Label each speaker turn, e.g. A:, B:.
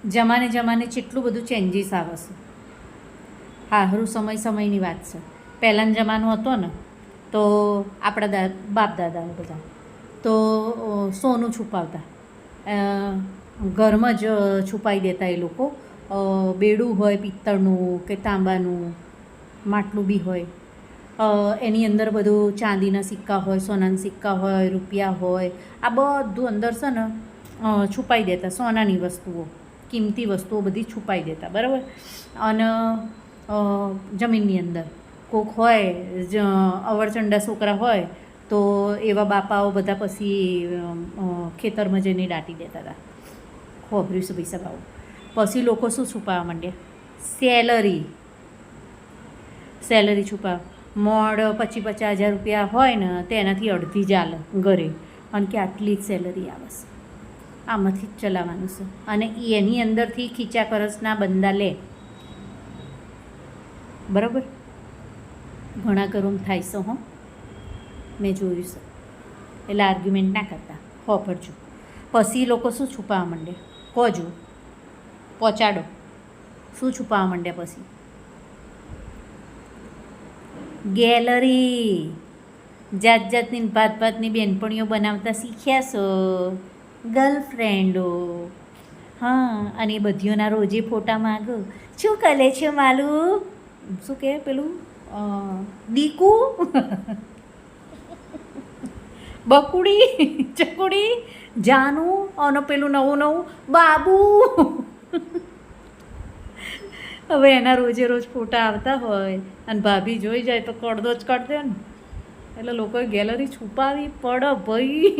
A: જમાને જમાને કેટલું બધું ચેન્જીસ આવે છે. હારું સમયની વાત છે. પહેલાંનો જમાનો હતો ને તો આપણા બાપ દાદાઓ બધા તો સોનું છુપાવતા, ઘરમાં જ છુપાવી દેતા એ લોકો. બેડું હોય પિત્તળનું કે તાંબાનું, માટલું બી હોય, એની અંદર બધું ચાંદીના સિક્કા હોય, સોનાના સિક્કા હોય, રૂપિયા હોય, આ બધું અંદર છે ને છુપાવી દેતા. સોનાની વસ્તુઓ, કિંમતી વસ્તુઓ બધી છુપાવી દેતા, બરાબર. અને જમીનની અંદર કોક હોય અવરચંડા છોકરા હોય તો એવા બાપાઓ બધા પછી ખેતરમાં જઈને દાટી દેતા હતા. ખોભર્યું છે પૈસા ભાવ. પછી લોકો શું છુપાવવા માંડ્યા? સેલરી છુપાવ. મોડ 25,000 રૂપિયા હોય ને તેનાથી અડધી જ આલે ઘરે, અને કે આટલી જ સેલરી આવે છે, આમાંથી જ ચલાવવાનું છે. અને એની અંદરથી ખીચા કરસના બંદા લે, બરાબર. ઘણા ઘરોમાં થાય છે હો, મેં જોયું છે. એટલે આર્ગ્યુમેન્ટ ના કરતા, હોભરજો. પછી લોકો શું છુપાવવા માંડે? કોજો પહોંચાડો. શું છુપાવવા માંડ્યા પછી? ગેલેરી. જાત જાતની ભાત ભાતની બેનપણીઓ બનાવતા શીખ્યા છો, ગર્લફ્રેન્ડો. હા, અને એ બધીઓના રોજે ફોટા માગો. શું કરે છે માલું? શું કહે પેલું દીકુ, બકુડી, ચકુડી, જાનું, અને પેલું નવું નવું બાબુ. હવે એના રોજે રોજ ફોટા આવતા હોય અને ભાભી જોઈ જાય તો કડદો જ કાઢ દે ને. એટલે લોકોએ ગેલેરી છુપાવી પડે ભાઈ.